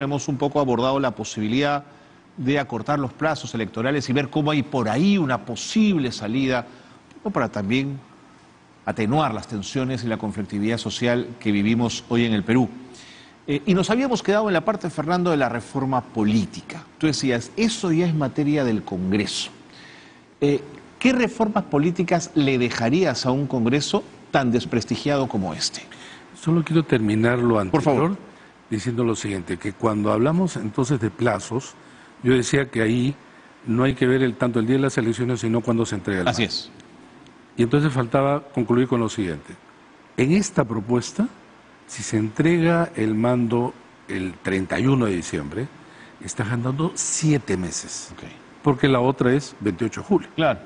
Hemos un poco abordado la posibilidad de acortar los plazos electorales y ver cómo hay por ahí una posible salida, o para también atenuar las tensiones y la conflictividad social que vivimos hoy en el Perú. Y nos habíamos quedado en la parte, Fernando, de la reforma política. Tú decías, eso ya es materia del Congreso. ¿Qué reformas políticas le dejarías a un Congreso tan desprestigiado como este? Solo quiero terminar lo anterior. Por favor. Diciendo lo siguiente, que cuando hablamos entonces de plazos, yo decía que ahí no hay que ver tanto el día de las elecciones, sino cuando se entrega el mando. Así es. Y entonces faltaba concluir con lo siguiente. En esta propuesta, si se entrega el mando el 31 de diciembre, está ganando 7 meses. Okay. Porque la otra es 28 de julio. Claro.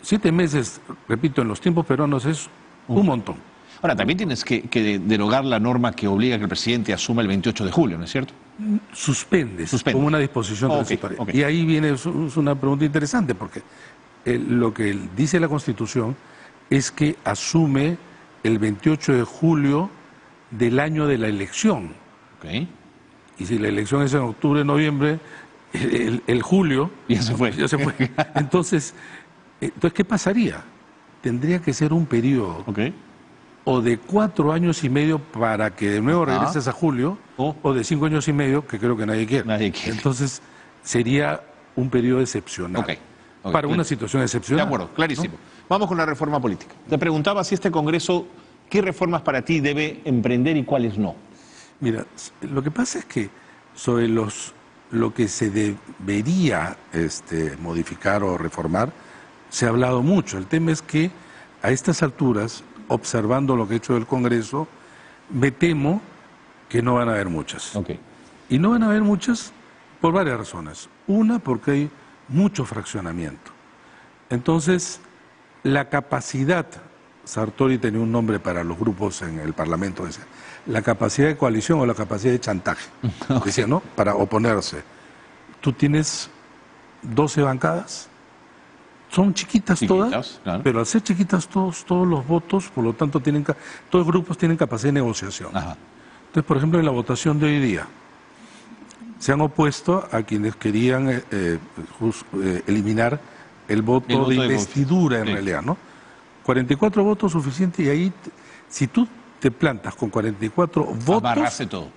7 meses, repito, en los tiempos peruanos es un montón. Ahora, también tienes que derogar la norma que obliga a que el presidente asuma el 28 de julio, ¿no es cierto? Suspende. Como una disposición transitoria. Okay. Y ahí viene es una pregunta interesante, porque lo que dice la Constitución es que asume el 28 de julio del año de la elección. Okay. Y si la elección es en octubre, noviembre, el julio... Ya se fue. Ya se fue. Entonces, ¿qué pasaría? Tendría que ser un periodo... Okay. O de 4 años y medio para que de nuevo regreses a julio, o de 5 años y medio, que creo que nadie quiere. Entonces, sería un periodo excepcional. Para una situación excepcional. De acuerdo, clarísimo. ¿No? Vamos con la reforma política. Te preguntaba si este Congreso, ¿qué reformas para ti debe emprender y cuáles no? Mira, lo que pasa es que sobre lo que se debería modificar o reformar, se ha hablado mucho. El tema es que a estas alturas, observando lo que ha hecho el Congreso, me temo que no van a haber muchas. Y no van a haber muchas por varias razones. Una, porque hay mucho fraccionamiento. Entonces, la capacidad, Sartori tenía un nombre para los grupos en el Parlamento, decía, la capacidad de coalición o la capacidad de chantaje, decía, ¿no? Para oponerse. Tú tienes 12 bancadas. Son chiquitas todas, claro. Pero al ser chiquitas todos los votos, por lo tanto, todos los grupos tienen capacidad de negociación. Ajá. Entonces, por ejemplo, en la votación de hoy día, se han opuesto a quienes querían eliminar el voto de investidura, en realidad, ¿no? 44 votos suficientes, y ahí, si tú te plantas con 44 votos... Abarrase todo.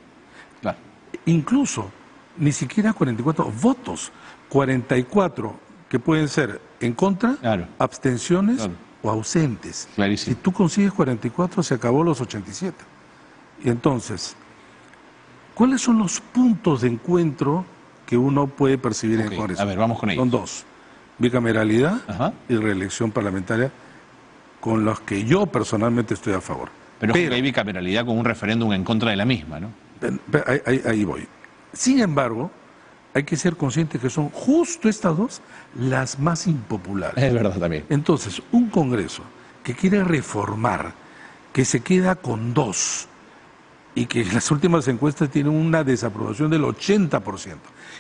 Claro. Incluso, ni siquiera 44 votos, 44 que pueden ser en contra, abstenciones o ausentes. Clarísimo. Si tú consigues 44, se acabó los 87. Y entonces, ¿cuáles son los puntos de encuentro que uno puede percibir en el Congreso? A ver, vamos con ellos. Son 2. Bicameralidad y reelección parlamentaria, con los que yo personalmente estoy a favor. Pero hay bicameralidad con un referéndum en contra de la misma, ¿no? Ahí voy. Sin embargo, hay que ser conscientes que son justo estas dos las más impopulares. Es verdad también. Entonces, un Congreso que quiere reformar, que se queda con 2 y que en las últimas encuestas tiene una desaprobación del 80%,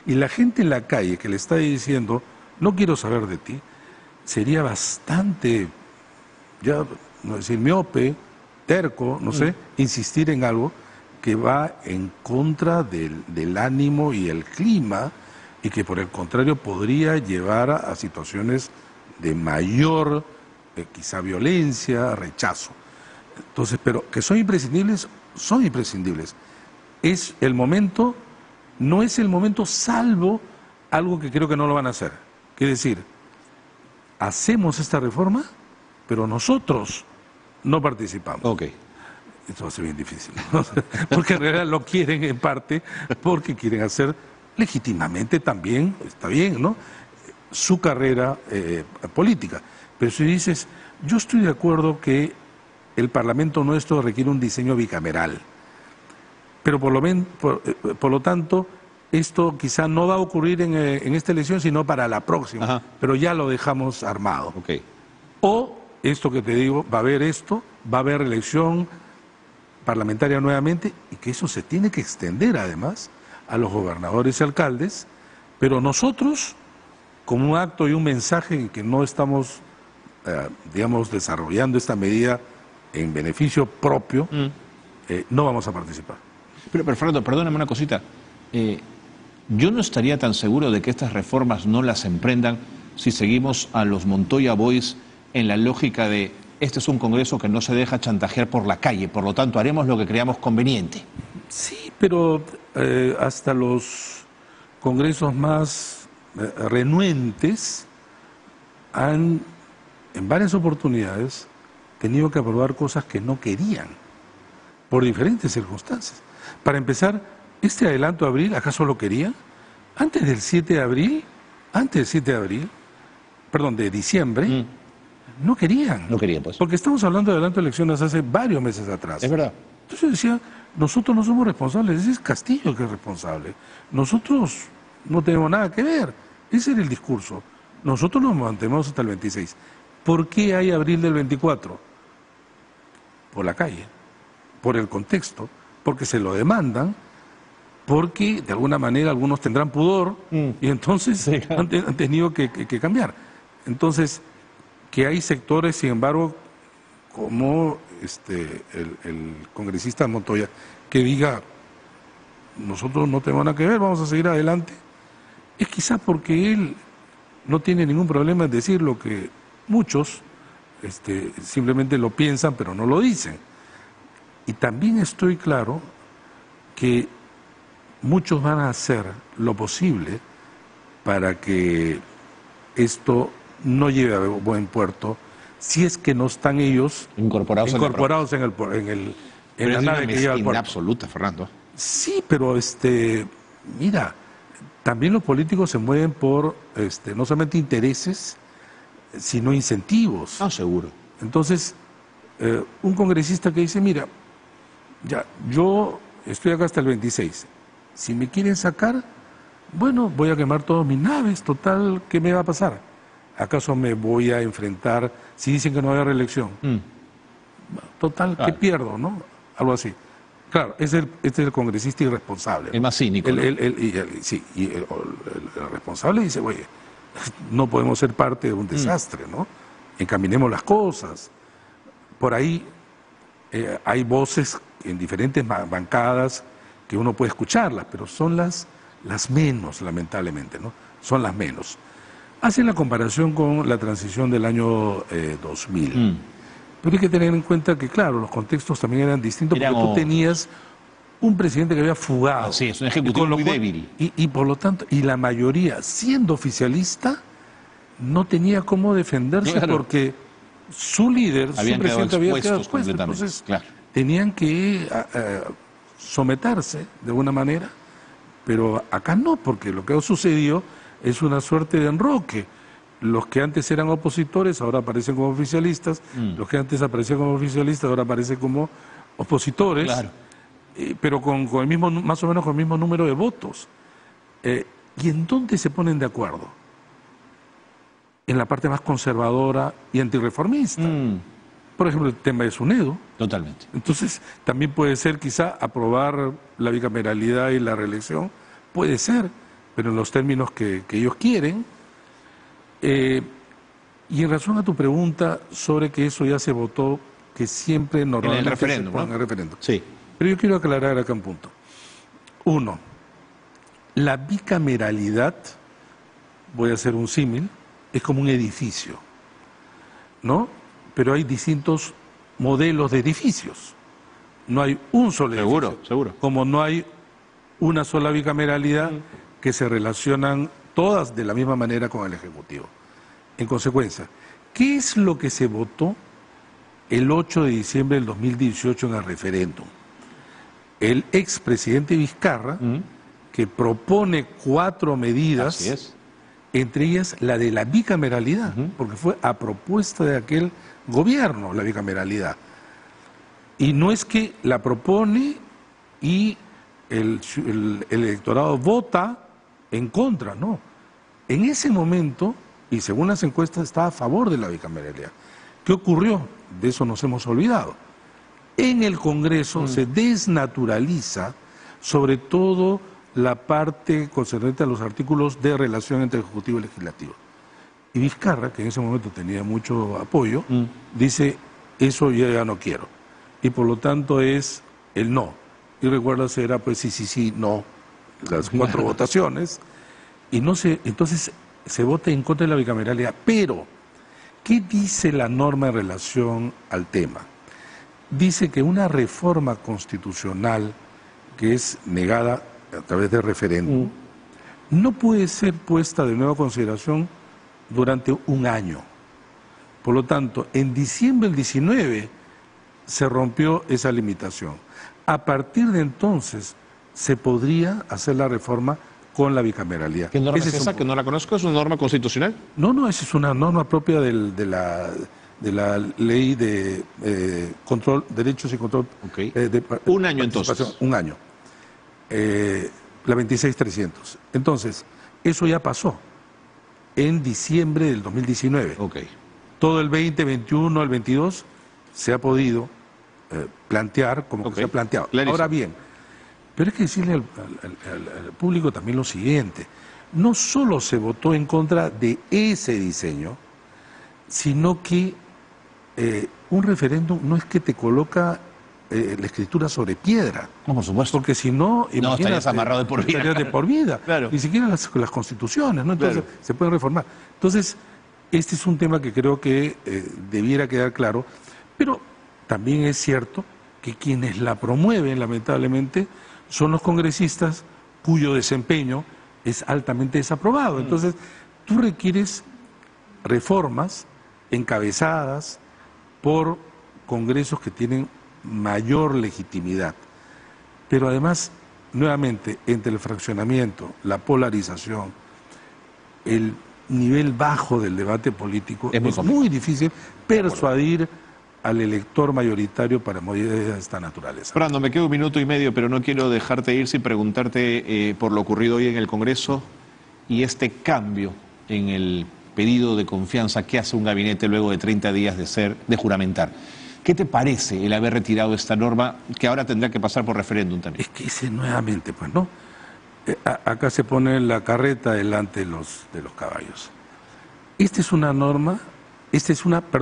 y la gente en la calle que le está diciendo, no quiero saber de ti, sería bastante, ya no decir miope, terco, no sé, insistir en algo que va en contra del ánimo y el clima, y que por el contrario podría llevar a situaciones de mayor, quizá violencia, rechazo. Entonces, pero que son imprescindibles, son imprescindibles. Es el momento, no es el momento, salvo algo que creo que no lo van a hacer. Es decir, hacemos esta reforma, pero nosotros no participamos. Esto va a ser bien difícil, ¿no? Porque en realidad lo quieren en parte porque quieren hacer legítimamente también, está bien, ¿no?, su carrera política. Pero si dices, yo estoy de acuerdo que el Parlamento nuestro requiere un diseño bicameral, pero por lo tanto, esto quizá no va a ocurrir en esta elección, sino para la próxima, pero ya lo dejamos armado. O, esto que te digo, va a haber esto, va a haber elección parlamentaria nuevamente, y que eso se tiene que extender además a los gobernadores y alcaldes, pero nosotros, como un acto y un mensaje en que no estamos, digamos, desarrollando esta medida en beneficio propio, no vamos a participar. Pero Fernando, perdóname una cosita. yo no estaría tan seguro de que estas reformas no las emprendan si seguimos a los Montoya Boys en la lógica de este es un Congreso que no se deja chantajear por la calle, por lo tanto haremos lo que creamos conveniente. Sí, pero hasta los congresos más renuentes han, en varias oportunidades, tenido que aprobar cosas que no querían, por diferentes circunstancias. Para empezar, este adelanto de abril, ¿acaso lo querían? Antes del 7 de abril, perdón, de diciembre, no querían. No querían, pues. Porque estamos hablando de adelanto de elecciones hace varios meses atrás. Es verdad. Entonces decía, nosotros no somos responsables, ese es Castillo el que es responsable. Nosotros no tenemos nada que ver. Ese era el discurso. Nosotros nos mantenemos hasta el 26. ¿Por qué hay abril del 24? Por la calle, por el contexto, porque se lo demandan, porque de alguna manera algunos tendrán pudor y entonces Sí, claro. han tenido que cambiar. Entonces, que hay sectores, sin embargo, como el congresista Montoya, que diga, nosotros no tenemos nada que ver, vamos a seguir adelante, es quizás porque él no tiene ningún problema en decir lo que muchos simplemente lo piensan, pero no lo dicen. Y también estoy claro que muchos van a hacer lo posible para que esto no lleve a buen puerto, si es que no están ellos Incorporados en la nave que lleva al puerto. absoluta, Fernando. Sí, pero mira, también los políticos se mueven por no solamente intereses, sino incentivos. No, seguro. Entonces, un congresista que dice, mira, ya, yo estoy acá hasta el 26. Si me quieren sacar, bueno, voy a quemar todas mis naves, total, ¿qué me va a pasar? ¿Acaso me voy a enfrentar si dicen que no hay reelección? Total, Claro. ¿qué pierdo, no? Algo así. Claro, este es el congresista irresponsable, ¿no? El más cínico, ¿no? Sí, y el responsable dice, oye, no podemos ser parte de un desastre, ¿no? Encaminemos las cosas. Por ahí hay voces en diferentes bancadas que uno puede escucharlas, pero son las menos, lamentablemente, ¿no? Son las menos. Hacen la comparación con la transición del año 2000. Pero hay que tener en cuenta que, claro, los contextos también eran distintos, Eran porque tú otros. tenías un presidente que había fugado. Así es, un ejecutivo con lo muy cual- débil. Y por lo tanto, y la mayoría, siendo oficialista, no tenía cómo defenderse Claro. porque su líder, su Habían quedado presidente había quedado expuestos expuesto. completamente, Entonces, claro. tenían que someterse de alguna manera, pero acá no, porque lo que ha sucedido es una suerte de enroque. Los que antes eran opositores ahora aparecen como oficialistas, los que antes aparecían como oficialistas ahora aparecen como opositores, Claro. pero con el mismo, más o menos con el mismo número de votos. ¿Y en dónde se ponen de acuerdo? En la parte más conservadora y antirreformista. Por ejemplo, el tema de SUNEDU. Totalmente. Entonces, también puede ser quizá aprobar la bicameralidad y la reelección, puede ser, pero en los términos que ellos quieren. Y en razón a tu pregunta sobre que eso ya se votó, que siempre normalmente referéndum, se pone ¿no? en el referéndum. Sí. Pero yo quiero aclarar acá un punto. Uno, la bicameralidad, voy a hacer un símil, es como un edificio, ¿no? Pero hay distintos modelos de edificios. No hay un solo Seguro, edificio. seguro. Como no hay una sola bicameralidad que se relacionan todas de la misma manera con el Ejecutivo. En consecuencia, ¿qué es lo que se votó el 8 de diciembre del 2018 en el referéndum? El expresidente Vizcarra, que propone 4 medidas, Así es. entre ellas la de la bicameralidad, porque fue a propuesta de aquel gobierno la bicameralidad. Y no es que la propone y el electorado vota en contra, no. En ese momento, y según las encuestas, estaba a favor de la bicameralidad. ¿Qué ocurrió? De eso nos hemos olvidado. En el Congreso se desnaturaliza sobre todo la parte concerniente a los artículos de relación entre Ejecutivo y Legislativo. Y Vizcarra, que en ese momento tenía mucho apoyo, dice, eso yo ya no quiero. Y por lo tanto es el no. Y recuerda, era pues sí, no, las 4 votaciones, y entonces se vota en contra de la bicameralidad. Pero, ¿qué dice la norma en relación al tema? Dice que una reforma constitucional que es negada a través de referéndum no puede ser puesta de nueva consideración durante un año. Por lo tanto, en diciembre del 19 se rompió esa limitación. A partir de entonces se podría hacer la reforma con la bicameralidad. ¿Qué norma es esa? Que no la conozco, ¿es una norma constitucional? No, esa es una norma propia de la ley de control, derechos y control. Okay. Un año entonces. Un año. La 26.300. Entonces, eso ya pasó en diciembre del 2019. Okay. Todo el 20, 21, el 22 se ha podido plantear como que se ha planteado. Clarísimo. Ahora bien, pero hay que decirle al público también lo siguiente. No solo se votó en contra de ese diseño, sino que un referéndum no es que te coloca la escritura sobre piedra. No, por supuesto. Porque si no, imagínate, estarías amarrado de por vida. Estarías de por vida. Claro. Ni siquiera las constituciones, ¿no? Entonces, se pueden reformar. Entonces, este es un tema que creo que debiera quedar claro, pero también es cierto que quienes la promueven, lamentablemente, son los congresistas cuyo desempeño es altamente desaprobado. Entonces, tú requieres reformas encabezadas por congresos que tienen mayor legitimidad. Pero además, nuevamente, entre el fraccionamiento, la polarización, el nivel bajo del debate político, es muy difícil persuadir al elector mayoritario para medidas de esta naturaleza. Fernando, me queda 1 minuto y medio, pero no quiero dejarte ir sin preguntarte por lo ocurrido hoy en el Congreso y este cambio en el pedido de confianza que hace un gabinete luego de 30 días de juramentar. ¿Qué te parece el haber retirado esta norma que ahora tendrá que pasar por referéndum también? Es que ese nuevamente, pues no. Acá se pone la carreta delante de los caballos. Esta es una norma,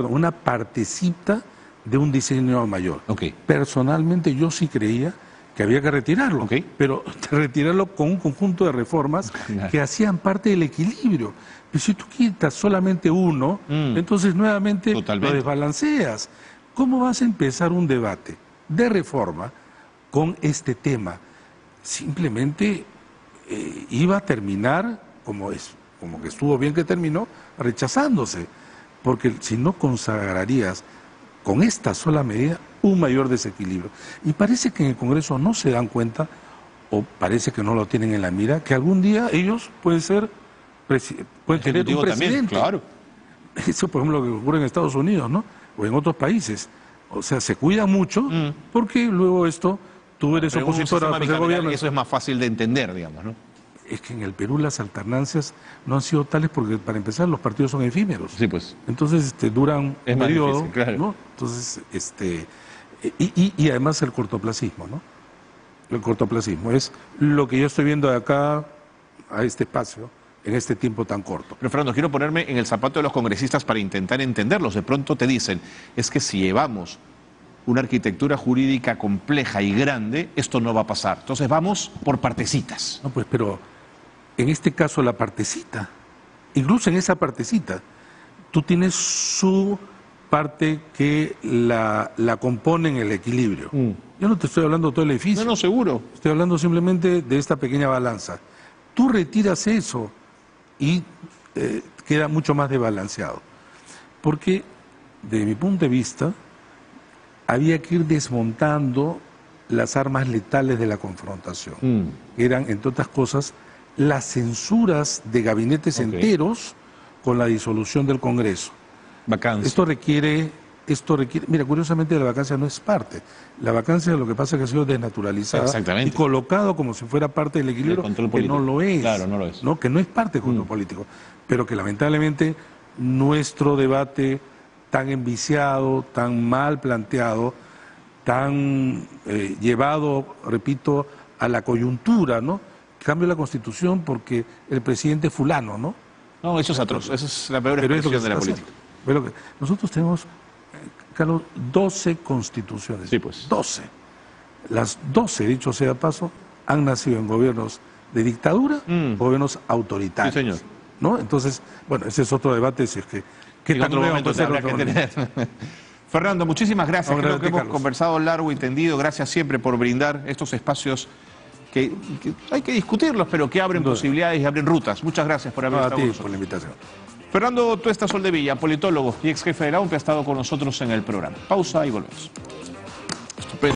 una partecita de un diseño mayor. Okay. Personalmente yo sí creía que había que retirarlo, pero retirarlo con un conjunto de reformas que hacían parte del equilibrio. Pero si tú quitas solamente uno, entonces nuevamente lo desbalanceas. ¿Cómo vas a empezar un debate de reforma con este tema? Simplemente iba a terminar, como que estuvo bien que terminó, rechazándose, porque si no consagrarías con esta sola medida un mayor desequilibrio. Y parece que en el Congreso no se dan cuenta, o parece que no lo tienen en la mira, que algún día ellos pueden tener un presidente. También, claro. Eso, por ejemplo, lo que ocurre en Estados Unidos, ¿no? O en otros países. O sea, se cuidan mucho porque luego tú eres opositor al gobierno. Eso es más fácil de entender, digamos, ¿no? Es que en el Perú las alternancias no han sido tales porque, para empezar, los partidos son efímeros. Sí, pues. Entonces duran un periodo, difícil, claro. ¿no? Entonces, y además el cortoplacismo, ¿no? El cortoplacismo es lo que yo estoy viendo de acá a este espacio en este tiempo tan corto. Pero Fernando, quiero ponerme en el zapato de los congresistas para intentar entenderlos. De pronto te dicen, es que si llevamos una arquitectura jurídica compleja y grande, esto no va a pasar. Entonces vamos por partecitas. No, pues, pero en este caso la partecita, incluso en esa partecita, tú tienes su parte que la compone en el equilibrio. Yo no te estoy hablando de todo el edificio. No, seguro. Estoy hablando simplemente de esta pequeña balanza. Tú retiras eso y queda mucho más desbalanceado. Porque, desde mi punto de vista, había que ir desmontando las armas letales de la confrontación. Que eran, entre otras cosas, las censuras de gabinetes enteros con la disolución del Congreso. Vacancia. Esto requiere, mira, curiosamente la vacancia no es parte. La vacancia lo que pasa es que ha sido desnaturalizada y colocado como si fuera parte del equilibrio, que no lo es. Claro, no lo es. ¿No? Que no es parte del control político, pero que lamentablemente nuestro debate tan enviciado, tan mal planteado, tan llevado, repito, a la coyuntura, ¿no? Cambio la Constitución porque el presidente es fulano, ¿no? No, eso es atroz, esa es la peor expresión de la política. Pero nosotros tenemos, Carlos, 12 constituciones. Sí, pues. 12. Las 12, dicho sea de paso, han nacido en gobiernos ¿De dictadura o gobiernos autoritarios? Sí, señor. ¿No? Entonces, bueno, ese es otro debate, si es que... ¿Qué En tan otro nuevo momento puede ser habrá otro que momento? tener. Fernando, muchísimas gracias. Ahora, Creo que hemos Carlos. conversado largo y tendido. Gracias siempre por brindar estos espacios que hay que discutirlos, pero que abren posibilidades y abren rutas. Muchas gracias por haber No, a estado ti con por la nosotros. invitación. Fernando Tuesta Soldevilla, politólogo y ex jefe de la UNPE, ha estado con nosotros en el programa. Pausa y volvemos.